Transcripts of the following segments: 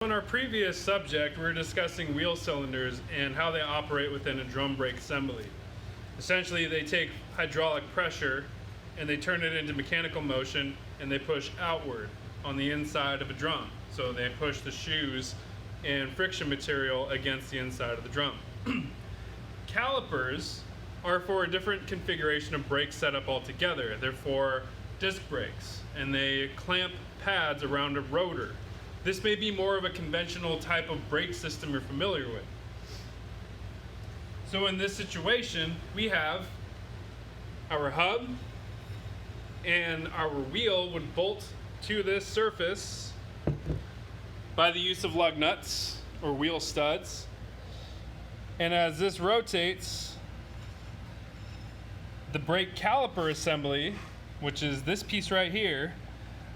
In our previous subject, we were discussing wheel cylinders and how they operate within a drum brake assembly. Essentially, they take hydraulic pressure and they turn it into mechanical motion and they push outward on the inside of a drum. So they push the shoes and friction material against the inside of the drum. Calipers are for a different configuration of brake setup altogether. They're for disc brakes and they clamp pads around a rotor. This may be more of a conventional type of brake system you're familiar with. So in this situation, we have our hub and our wheel would bolt to this surface by the use of lug nuts or wheel studs. And as this rotates, the brake caliper assembly, which is this piece right here,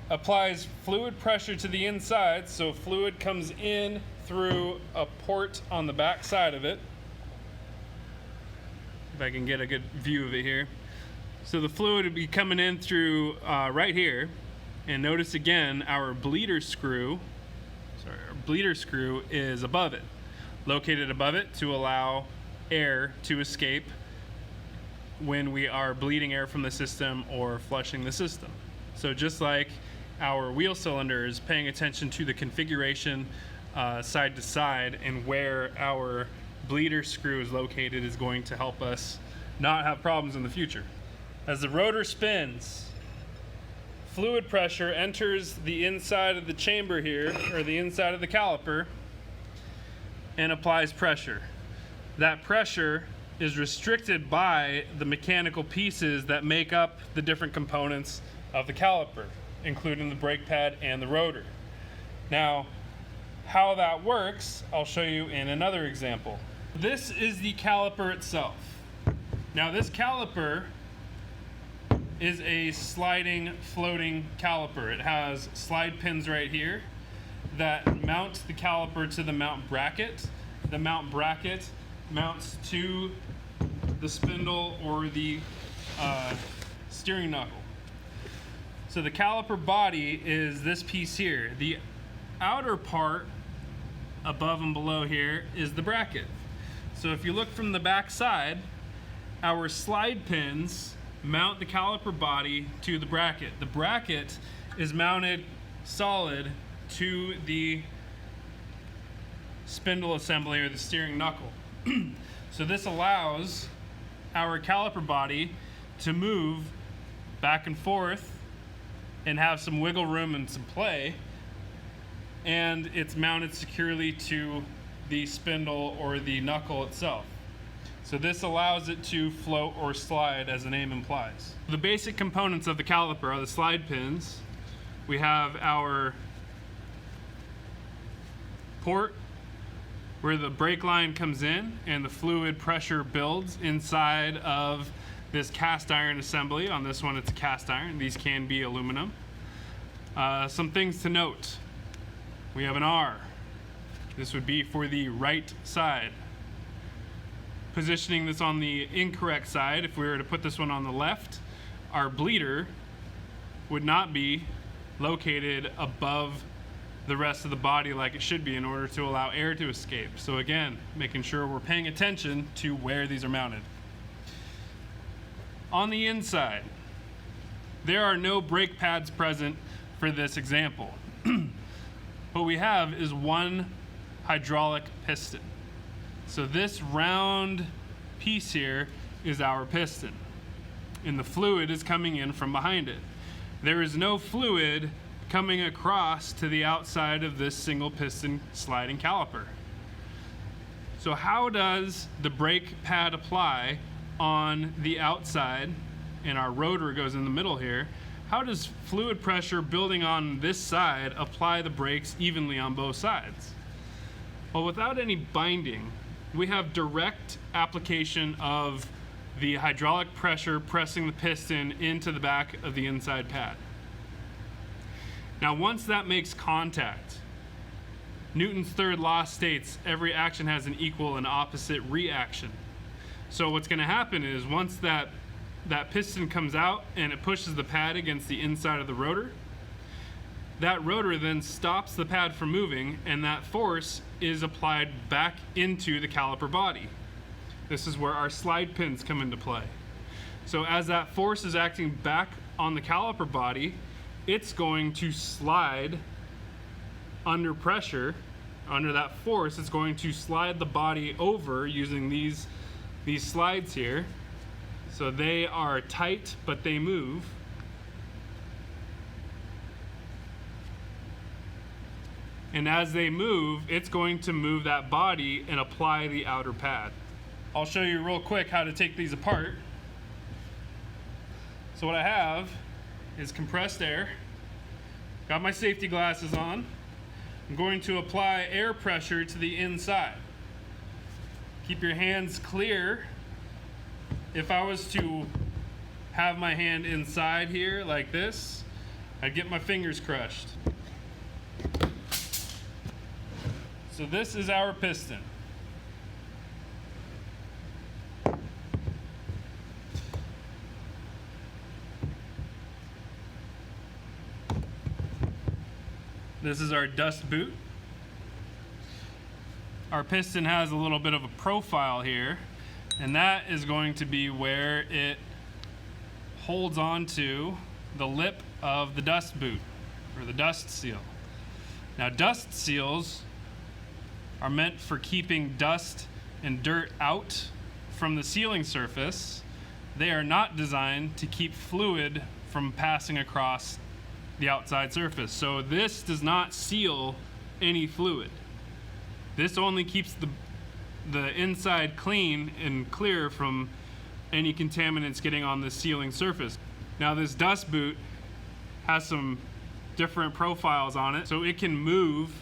applies fluid pressure to the inside, so fluid comes in through a port on the back side of it. If I can get a good view of it here. So the fluid would be coming in through right here, and notice again our bleeder screw is above it, located above it to allow air to escape when we are bleeding air from the system or flushing the system. So just like our wheel cylinder is paying attention to the configuration side to side, and where our bleeder screw is located is going to help us not have problems in the future. As the rotor spins, fluid pressure enters the inside of the chamber here, or the inside of the caliper, and applies pressure. That pressure is restricted by the mechanical pieces that make up the different components of the caliper, including the brake pad and the rotor. Now, how that works, I'll show you in another example. This is the caliper itself. Now, this caliper is a sliding, floating caliper. It has slide pins right here that mount the caliper to the mount bracket. The mount bracket mounts to the spindle or the steering knuckle. So the caliper body is this piece here. The outer part above and below here is the bracket. So if you look from the back side, our slide pins mount the caliper body to the bracket. The bracket is mounted solid to the spindle assembly or the steering knuckle. So this allows our caliper body to move back and forth and have some wiggle room and some play, and it's mounted securely to the spindle or the knuckle itself. So this allows it to float or slide, as the name implies. The basic components of the caliper are the slide pins. We have our port where the brake line comes in and the fluid pressure builds inside of this cast iron assembly. On this one, it's a cast iron. These can be aluminum. Some things to note. We have an R. This would be for the right side. Positioning this on the incorrect side, if we were to put this one on the left, our bleeder would not be located above the rest of the body like it should be in order to allow air to escape. So again, making sure we're paying attention to where these are mounted. On the inside, there are no brake pads present for this example. What we have is one hydraulic piston. So this round piece here is our piston, and the fluid is coming in from behind it. There is no fluid coming across to the outside of this single piston sliding caliper. So how does the brake pad apply on the outside, and our rotor goes in the middle here? How does fluid pressure building on this side apply the brakes evenly on both sides? Well, without any binding, we have direct application of the hydraulic pressure pressing the piston into the back of the inside pad. Now, once that makes contact, Newton's third law states every action has an equal and opposite reaction. So what's going to happen is once that piston comes out and it pushes the pad against the inside of the rotor, that rotor then stops the pad from moving, and that force is applied back into the caliper body. This is where our slide pins come into play. So as that force is acting back on the caliper body, it's going to slide under pressure. Under that force, it's going to slide the body over using these slides here. So they are tight, but they move. And as they move, it's going to move that body and apply the outer pad. I'll show you real quick how to take these apart. So what I have is compressed air. Got my safety glasses on. I'm going to apply air pressure to the inside. Keep your hands clear. If I was to have my hand inside here like this, I'd get my fingers crushed. So this is our piston. This is our dust boot. Our piston has a little bit of a profile here, and that is going to be where it holds onto the lip of the dust boot, or the dust seal. Now, dust seals are meant for keeping dust and dirt out from the sealing surface. They are not designed to keep fluid from passing across the outside surface. So this does not seal any fluid. This only keeps the inside clean and clear from any contaminants getting on the sealing surface. Now, this dust boot has some different profiles on it, so it can move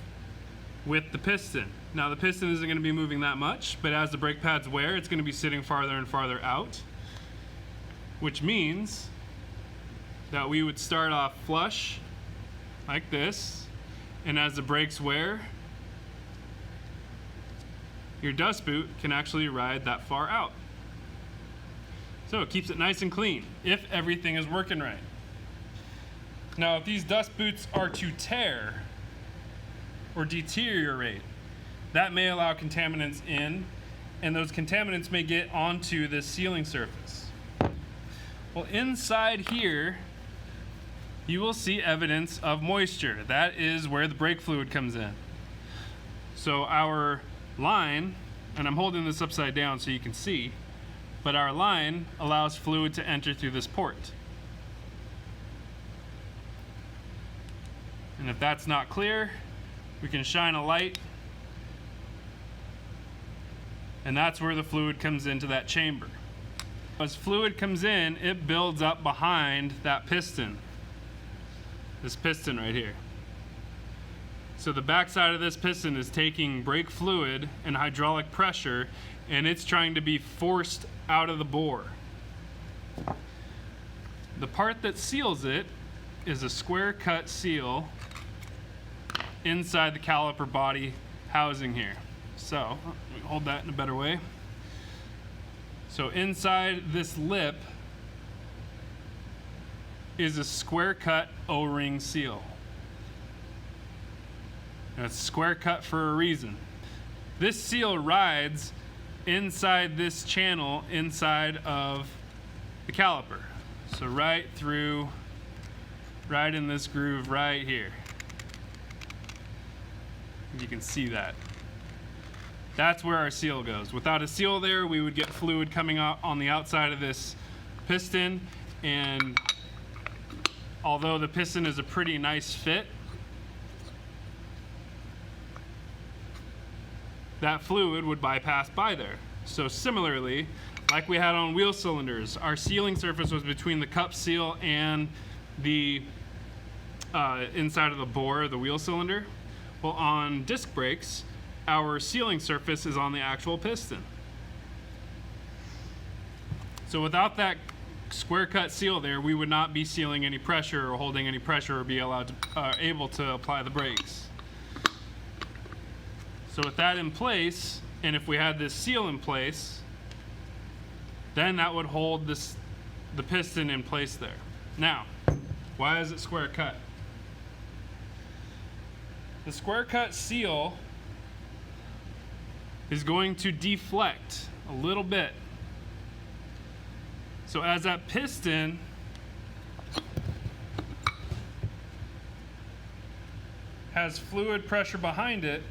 with the piston. Now, the piston isn't going to be moving that much, but as the brake pads wear, it's going to be sitting farther and farther out, which means that we would start off flush like this, and as the brakes wear, your dust boot can actually ride that far out. So it keeps it nice and clean if everything is working right. Now, if these dust boots are to tear or deteriorate, that may allow contaminants in, and those contaminants may get onto the sealing surface. Well, inside here, you will see evidence of moisture. That is where the brake fluid comes in. So our line, and I'm holding this upside down so you can see, but our line allows fluid to enter through this port. And if that's not clear, we can shine a light, and that's where the fluid comes into that chamber. As fluid comes in, it builds up behind that piston. This piston right here. So the backside of this piston is taking brake fluid and hydraulic pressure, and it's trying to be forced out of the bore. The part that seals it is a square cut seal inside the caliper body housing here. So let me hold that in a better way. So inside this lip is a square cut O-ring seal. And it's square cut for a reason. This seal rides inside this channel inside of the caliper. So right through, right in this groove right here. You can see that. That's where our seal goes. Without a seal there, we would get fluid coming out on the outside of this piston, and although the piston is a pretty nice fit, that fluid would bypass by there. So similarly, like we had on wheel cylinders, our sealing surface was between the cup seal and the inside of the bore of the wheel cylinder. Well, on disc brakes, our sealing surface is on the actual piston. So without that square cut seal there, we would not be sealing any pressure or holding any pressure or be allowed to, able to apply the brakes. So with that in place, and if we had this seal in place, then that would hold the piston in place there. Now, why is it square cut? the square cut seal is going to deflect a little bit. So as that piston has fluid pressure behind it,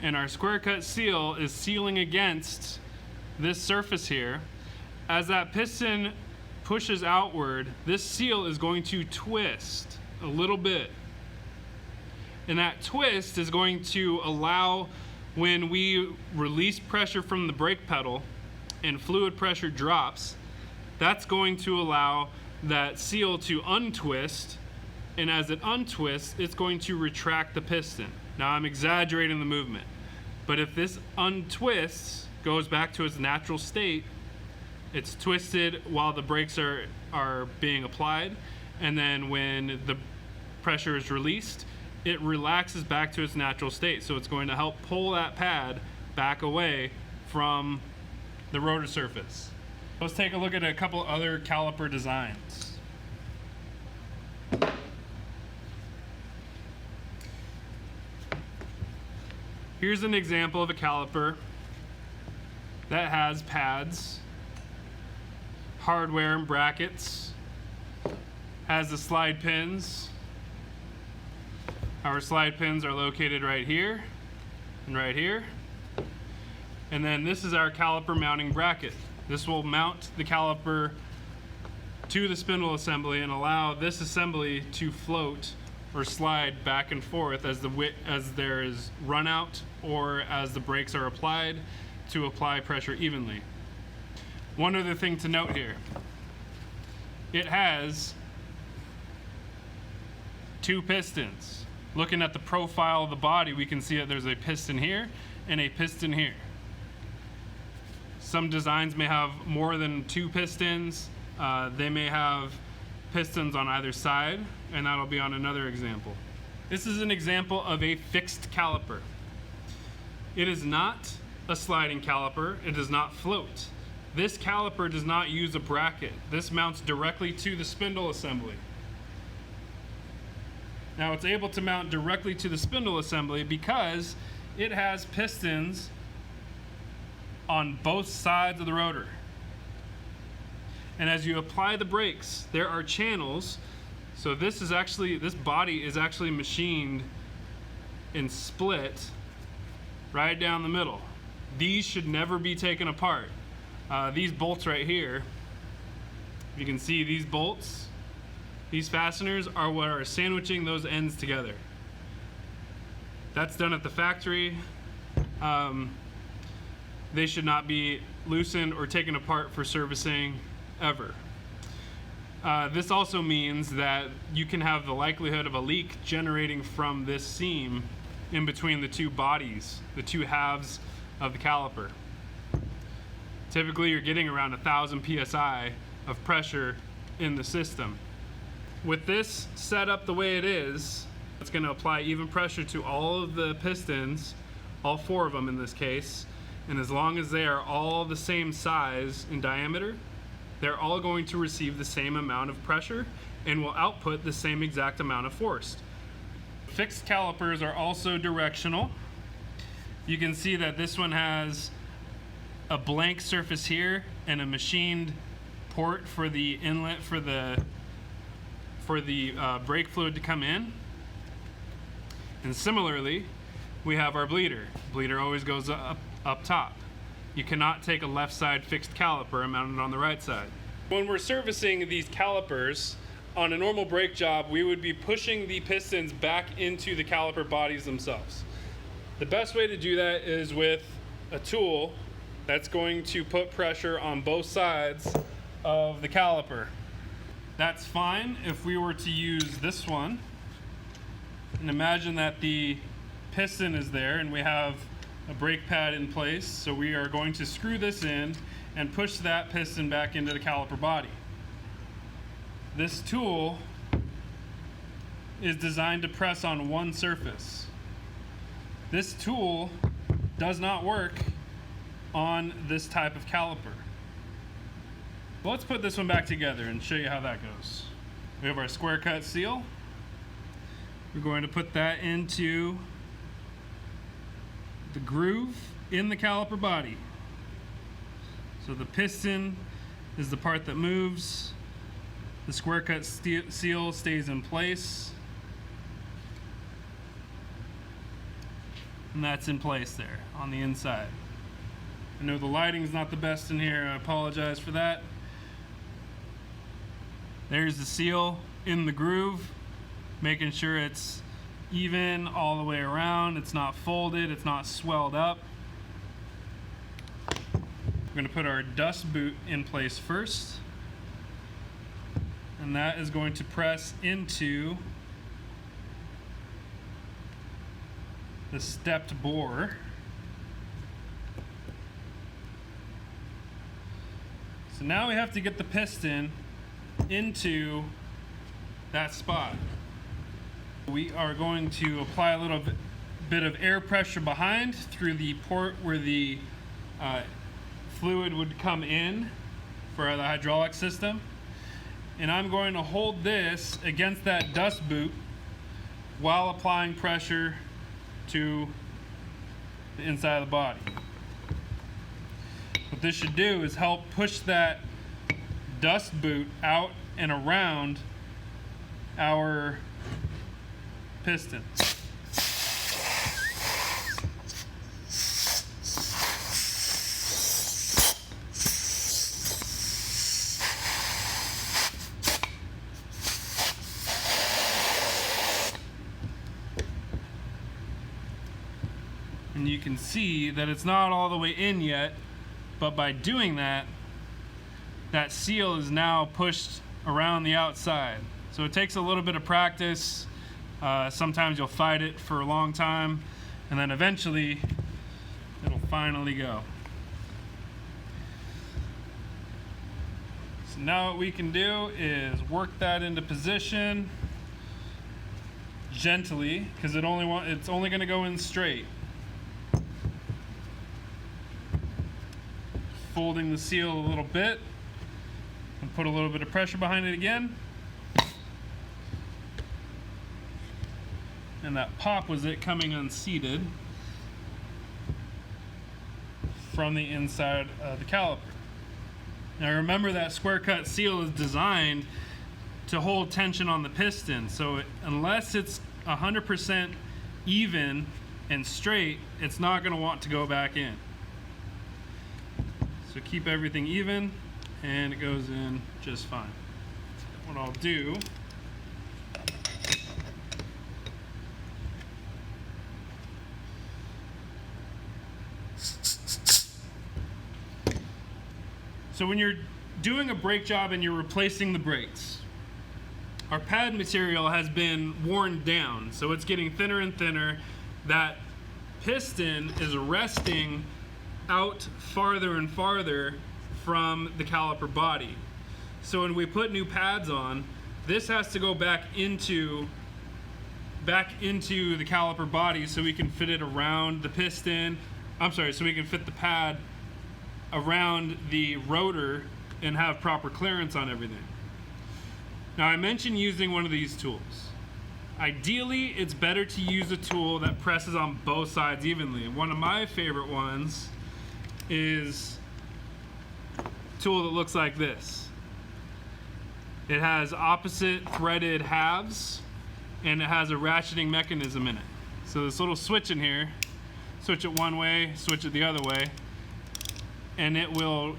and our square cut seal is sealing against this surface here, as that piston pushes outward, this seal is going to twist a little bit. And that twist is going to allow, when we release pressure from the brake pedal and fluid pressure drops, that's going to allow that seal to untwist, and as it untwists, it's going to retract the piston. Now I'm exaggerating the movement, but if this untwists, goes back to its natural state, it's twisted while the brakes are being applied, and then when the pressure is released, it relaxes back to its natural state. So it's going to help pull that pad back away from the rotor surface. Let's take a look at a couple other caliper designs. Here's an example of a caliper that has pads, hardware and brackets, has the slide pins. Our slide pins are located right here and right here. And then this is our caliper mounting bracket. This will mount the caliper to the spindle assembly and allow this assembly to float or slide back and forth as there is run out or as the brakes are applied to apply pressure evenly. One other thing to note here, it has 2 pistons. Looking at the profile of the body, we can see that there's a piston here and a piston here. Some designs may have more than 2 pistons. They may have pistons on either side, and that'll be on another example. This is an example of a fixed caliper. It is not a sliding caliper. It does not float. This caliper does not use a bracket. This mounts directly to the spindle assembly. Now it's able to mount directly to the spindle assembly because it has pistons on both sides of the rotor. And as you apply the brakes, there are channels. So this body is actually machined and split right down the middle. These should never be taken apart. These bolts right here, you can see these bolts, these fasteners are what are sandwiching those ends together. That's done at the factory. They should not be loosened or taken apart for servicing ever. This also means that you can have the likelihood of a leak generating from this seam in between the 2 bodies, the 2 halves of the caliper. Typically you're getting around 1,000 psi of pressure in the system. With this set up the way it is, it's going to apply even pressure to all of the pistons, all 4 of them in this case, and as long as they are all the same size in diameter, they're all going to receive the same amount of pressure and will output the same exact amount of force. Fixed calipers are also directional. You can see that this one has a blank surface here and a machined port for the inlet for the brake fluid to come in. And similarly, we have our bleeder. Bleeder always goes up top. You cannot take a left side fixed caliper and mount it on the right side. When we're servicing these calipers, on a normal brake job, we would be pushing the pistons back into the caliper bodies themselves. The best way to do that is with a tool that's going to put pressure on both sides of the caliper. That's fine if we were to use this one. And imagine that the piston is there and we have a brake pad in place. So we are going to screw this in and push that piston back into the caliper body. This tool is designed to press on one surface. This tool does not work on this type of caliper. Well, let's put this one back together and show you how that goes. We have our square cut seal. We're going to put that into the groove in the caliper body. So the piston is the part that moves. The square cut seal stays in place. And that's in place there on the inside. I know the lighting's not the best in here. I apologize for that. There's the seal in the groove, making sure it's even all the way around. It's not folded, it's not swelled up. We're going to put our dust boot in place first. And that is going to press into the stepped bore. So now we have to get the piston into that spot. We are going to apply a little bit of air pressure behind through the port where the fluid would come in for the hydraulic system. And I'm going to hold this against that dust boot while applying pressure to the inside of the body. What this should do is help push that dust boot out and around our piston. And you can see that it's not all the way in yet, but by doing that, that seal is now pushed around the outside. So it takes a little bit of practice. Sometimes you'll fight it for a long time, and then eventually it'll finally go. So now what we can do is work that into position gently, because it's only going to go in straight. Folding the seal a little bit and put a little bit of pressure behind it again. And that pop was it coming unseated from the inside of the caliper. Now remember that square cut seal is designed to hold tension on the piston, so unless it's 100% even and straight, it's not going to want to go back in. So keep everything even and it goes in just fine. What I'll do so when you're doing a brake job and you're replacing the brakes, our pad material has been worn down, so it's getting thinner and thinner. That piston is resting out farther and farther from the caliper body. So when we put new pads on, this has to go back into the caliper body so we can fit it around the piston. So we can fit the pad around the rotor and have proper clearance on everything. Now I mentioned using one of these tools. Ideally, it's better to use a tool that presses on both sides evenly. And one of my favorite ones is a tool that looks like this. It has opposite threaded halves and it has a ratcheting mechanism in it. So this little switch in here, switch it one way, switch it the other way, and it will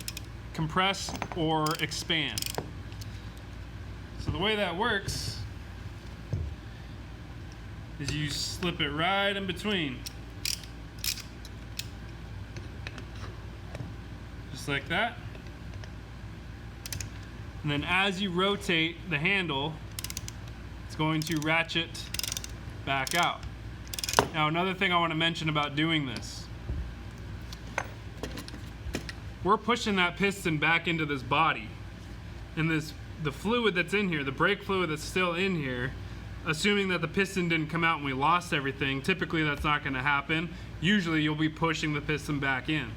compress or expand. So the way that works is you slip it right in between. Just like that. And then as you rotate the handle, it's going to ratchet back out. Now another thing I want to mention about doing this. We're pushing that piston back into this body. And the fluid that's in here, the brake fluid that's still in here, assuming that the piston didn't come out and we lost everything, typically that's not going to happen. Usually you'll be pushing the piston back in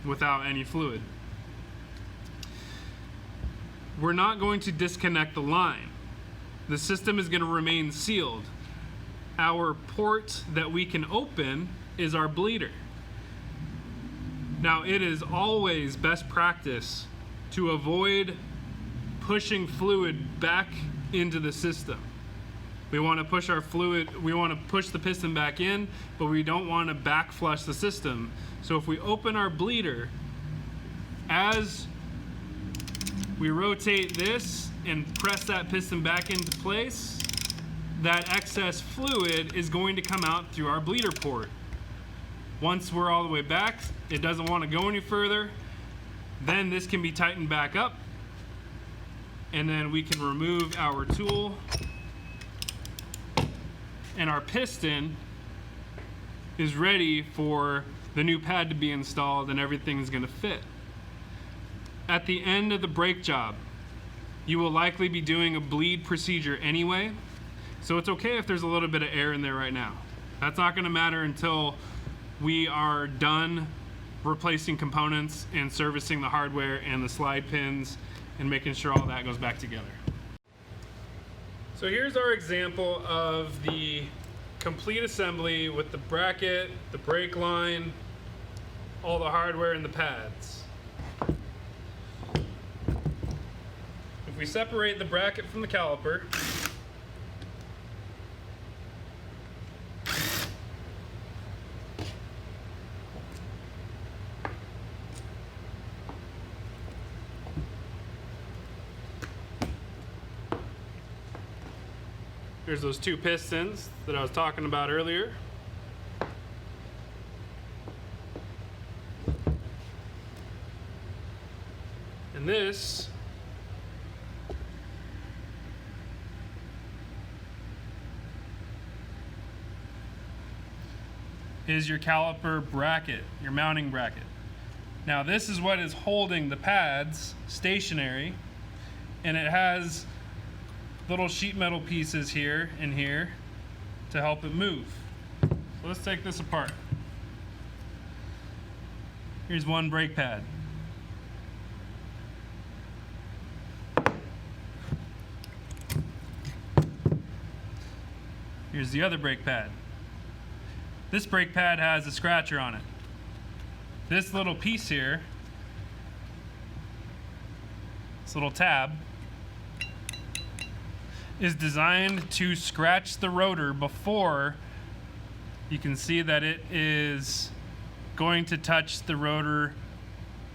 without any fluid. We're not going to disconnect the line. The system is going to remain sealed. our port that we can open is our bleeder. Now, it is always best practice to avoid pushing fluid back into the system. We want to push our fluid, we want to push the piston back in, but we don't want to back flush the system. So if we open our bleeder, as we rotate this and press that piston back into place, that excess fluid is going to come out through our bleeder port. Once we're all the way back, it doesn't want to go any further, then this can be tightened back up, and then we can remove our tool, and our piston is ready for the new pad to be installed, and everything is going to fit. At the end of the brake job, you will likely be doing a bleed procedure anyway, so it's okay if there's a little bit of air in there right now. That's not going to matter until we are done replacing components and servicing the hardware and the slide pins and making sure all that goes back together. So here's our example of the complete assembly with the bracket, the brake line, all the hardware and the pads. If we separate the bracket from the caliper, there's those two pistons that I was talking about earlier. And this is your caliper bracket, your mounting bracket. Now this is what is holding the pads stationary, and it has little sheet metal pieces here and here to help it move. So let's take this apart. Here's one brake pad. Here's the other brake pad. This brake pad has a scratcher on it. This little piece here, this little tab, is designed to scratch the rotor before you can see that it is going to touch the rotor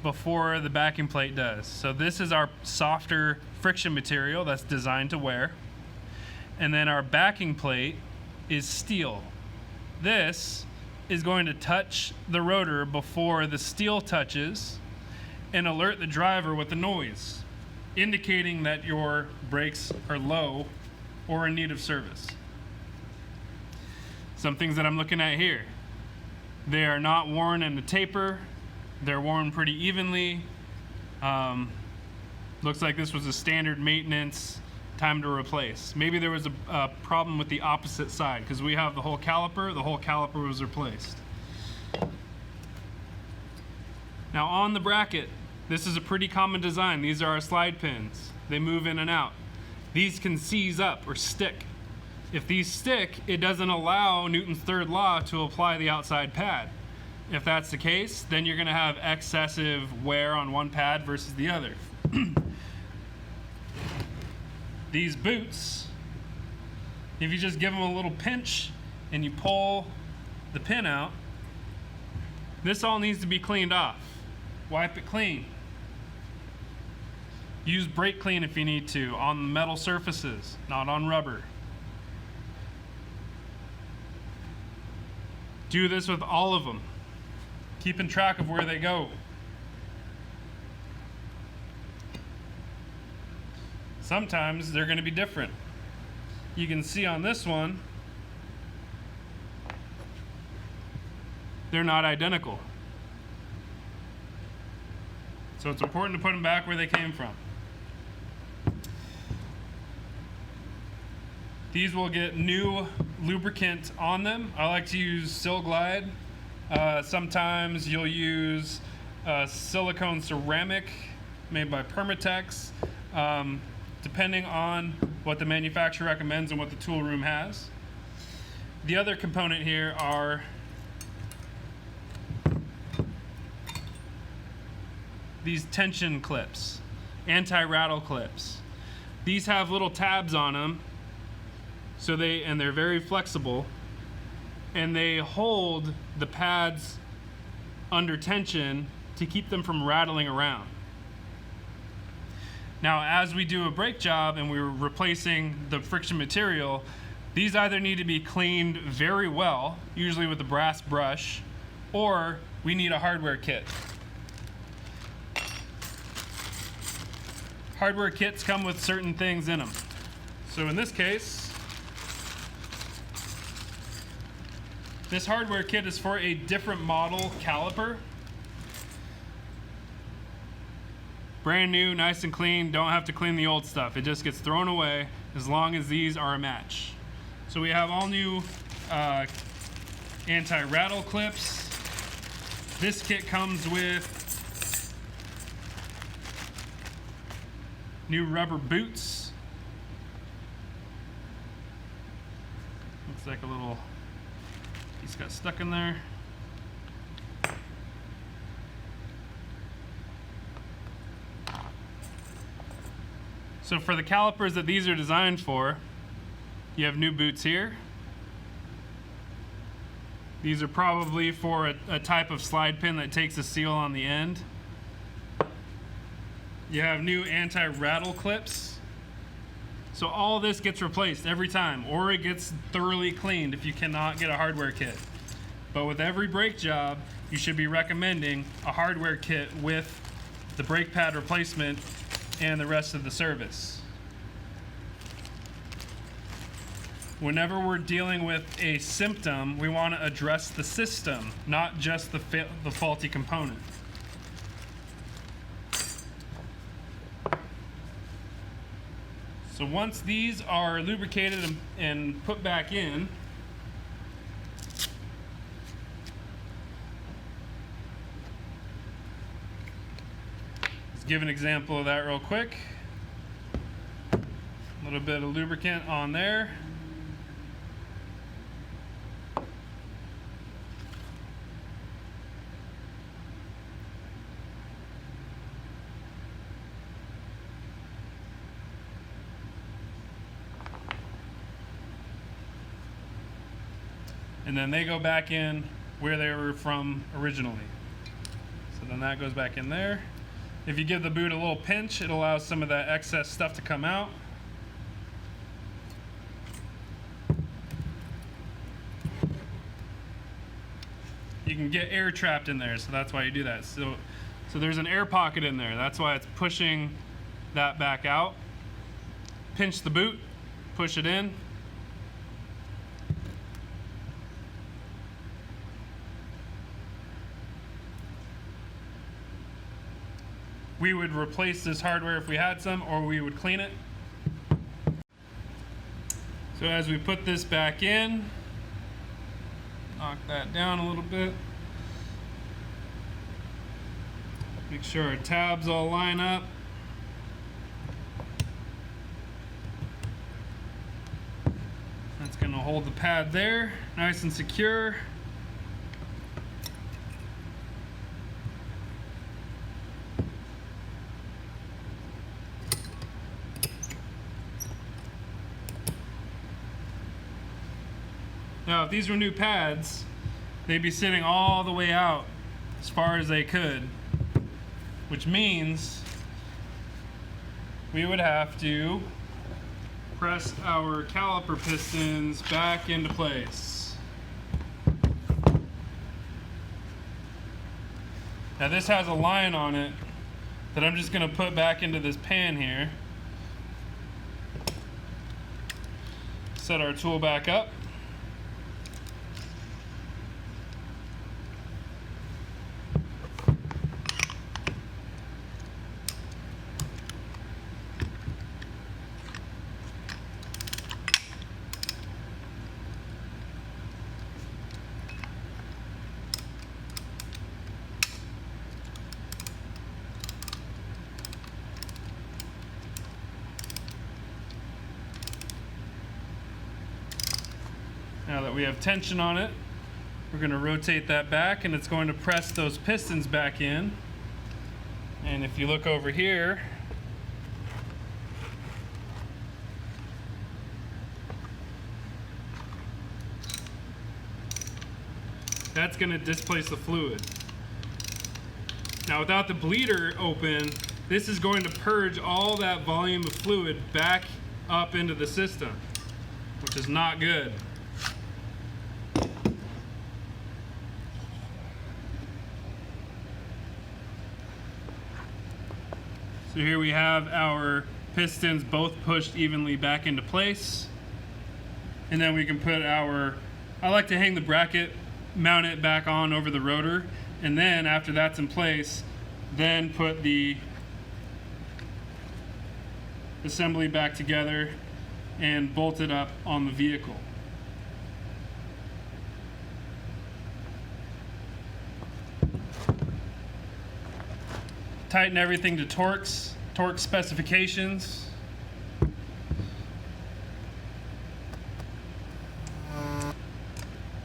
before the backing plate does. So this is our softer friction material that's designed to wear. And then our backing plate is steel. This is going to touch the rotor before the steel touches and alert the driver with the noise, indicating that your brakes are low or in need of service. Some things that I'm looking at here. They are not worn in a taper. They're worn pretty evenly. Looks like this was a standard maintenance time to replace. Maybe there was a problem with the opposite side, because we have the whole caliper was replaced. Now on the bracket, this is a pretty common design. These are our slide pins. They move in and out. These can seize up or stick. If these stick, it doesn't allow Newton's third law to apply the outside pad. If that's the case, then you're going to have excessive wear on one pad versus the other. These boots, if you just give them a little pinch and you pull the pin out, this all needs to be cleaned off. Wipe it clean. Use brake clean if you need to on metal surfaces, not on rubber. Do this with all of them, keeping track of where they go. Sometimes they're going to be different. You can see on this one, they're not identical. So it's important to put them back where they came from. These will get new lubricant on them. I like to use Sil Glide. Sometimes you'll use silicone ceramic made by Permatex, depending on what the manufacturer recommends and what the tool room has. The other component here are these tension clips, anti-rattle clips. These have little tabs on them, and they're very flexible, and they hold the pads under tension to keep them from rattling around. Now, as we do a brake job and we're replacing the friction material, these either need to be cleaned very well, usually with a brass brush, or we need a hardware kit. Hardware kits come with certain things in them. So in this case, this hardware kit is for a different model caliper. Brand new, nice and clean, don't have to clean the old stuff. It just gets thrown away as long as these are a match. So we have all new anti-rattle clips. This kit comes with new rubber boots. Looks like a little piece got stuck in there. So for the calipers that these are designed for, you have new boots here. These are probably for a type of slide pin that takes a seal on the end. You have new anti-rattle clips. So all this gets replaced every time, or it gets thoroughly cleaned if you cannot get a hardware kit. But with every brake job, you should be recommending a hardware kit with the brake pad replacement and the rest of the service. Whenever we're dealing with a symptom, we want to address the system, not just the faulty component. So once these are lubricated and put back in, let's give an example of that real quick. A little bit of lubricant on there. And then they go back in where they were from originally. So then that goes back in there. If you give the boot a little pinch, it allows some of that excess stuff to come out. You can get air trapped in there, so that's why you do that. So there's an air pocket in there. That's why it's pushing that back out. Pinch the boot, push it in. We would replace this hardware if we had some, or we would clean it. So as we put this back in, knock that down a little bit. Make sure our tabs all line up. That's going to hold the pad there, nice and secure. Now, if these were new pads, they'd be sitting all the way out as far as they could, which means we would have to press our caliper pistons back into place. Now, this has a line on it that I'm just going to put back into this pan here. Set our tool back up. we have tension on it. We're going to rotate that back, and it's going to press those pistons back in. And if you look over here, that's going to displace the fluid. Now without the bleeder open, this is going to purge all that volume of fluid back up into the system, which is not good. So here we have our pistons both pushed evenly back into place. And then we can put our, I like to hang the bracket, mount it back on over the rotor, and then after that's in place, then put the assembly back together and bolt it up on the vehicle. Tighten everything to torque specifications.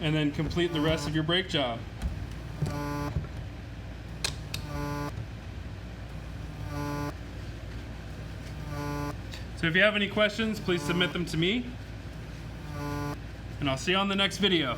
And then complete the rest of your brake job. So if you have any questions, please submit them to me. And I'll see you on the next video.